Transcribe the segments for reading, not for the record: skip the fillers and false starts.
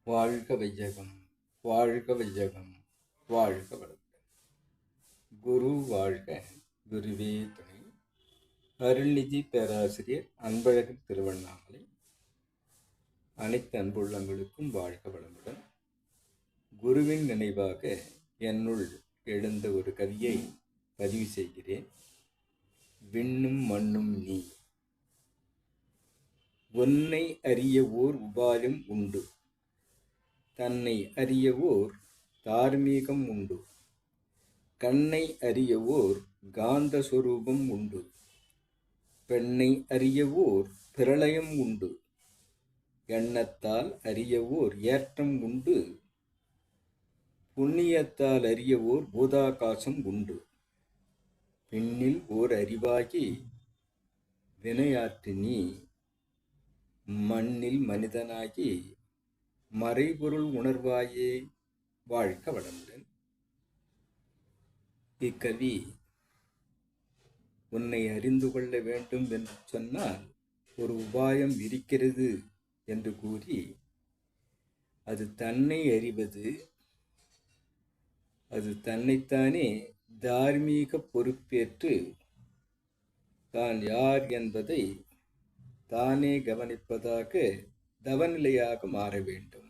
வாழ்க வையகம், வாழ்க வையகம், வாழ்க வளமுடன். குரு வாழ்க, குருவே துணை. அருள்நிதி பேராசிரியர் அன்பழகன் திருவண்ணாமலை. அனைத்து அன்புள்ளங்களுக்கும் வாழ்க வளமுடன். குருவின் நினைவாக என்னுள் எழுந்த ஒரு கவியை பதிவு செய்கிறேன். விண்ணும் மண்ணும் நீ, உன்னை அறிய ஓர் உபாயம் உண்டு, தன்னை அறியவோர் தார்மீகம் உண்டு, கண்ணை அறியவோர் காந்த சொரூபம் உண்டு, பெண்ணை அறியவோர் பிரளயம் உண்டு, எண்ணத்தால் அறியவோர் ஏற்றம் உண்டு, புண்ணியத்தால் அறியவோர் பூதாகாசம் உண்டு. பின்னில் ஓர் அறிவாகி வினையாற்று நீ, மண்ணில் மனிதனாகி மறைபொருள் உணர்வாயே. வாழ்க வளமுடன். இக்கவி உன்னை அறிந்து கொள்ள வேண்டும் என்று சொன்னால் ஒரு உபாயம் இருக்கிறது என்று கூறி, அது தன்னை அறிவது, அது தன்னைத்தானே தார்மீக பொறுப்பேற்று தான் யார் என்பதை தானே கவனிப்பதாக தவநிலையாக மாற வேண்டும்.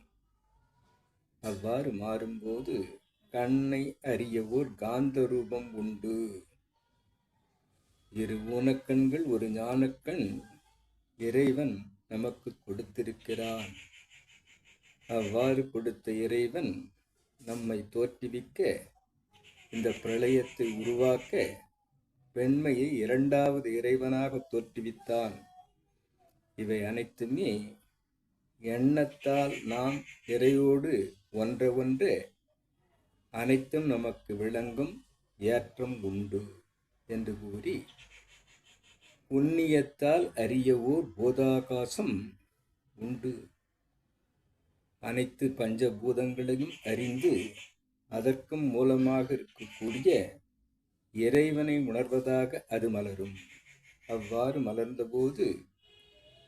அவ்வாறு மாறும்போது கண்ணை அறியவோர் காந்த ரூபம் உண்டு. இரு ஊனக்கண்கள் ஒரு ஞானக்கண் இறைவன் நமக்கு கொடுத்திருக்கிறான். அவ்வாறு கொடுத்த இறைவன் நம்மை தோற்றுவிக்க, இந்த பிரளயத்தை உருவாக்க பெண்மையை இரண்டாவது இறைவனாக தோற்றுவித்தான். இவை அனைத்துமே எண்ணத்தால் நாம் இறையோடு ஒன்றை அனைத்தும் நமக்கு விளங்கும் ஏற்றம் உண்டு என்று கூறி, புண்ணியத்தால் அறியவோர் போதாகாசம் உண்டு. அனைத்து பஞ்சபூதங்களையும் அறிந்து அதற்கும் மூலமாக இருக்கக்கூடிய இறைவனை உணர்வதாக அது மலரும். அவ்வாறு மலர்ந்தபோது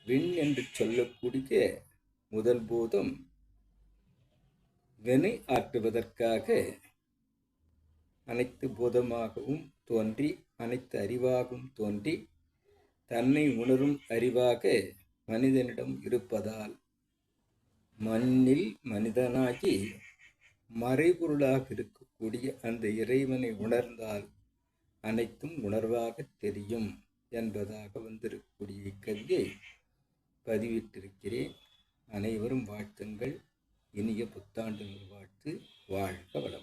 விண் என்று சொல்லக்கூடிய முதல் பூதம் வினை ஆற்றுவதற்காக அனைத்து பூதமாகவும் தோன்றி, அனைத்து அறிவாகவும் தோன்றி, தன்னை உணரும் அறிவாக மனிதனிடம் இருப்பதால் மண்ணில் மனிதனாகி மறைபொருளாக இருக்கக்கூடிய அந்த இறைவனை உணர்ந்தால் அனைத்தும் உணர்வாக தெரியும் என்பதாக வந்திருக்கக்கூடிய இக்கவியை பதிவிட்டிருக்கிறேன். அனைவரும் வாழ்த்துங்கள். இனிய புத்தாண்டு நல்வாழ்த்து. வாழ்க வளம்.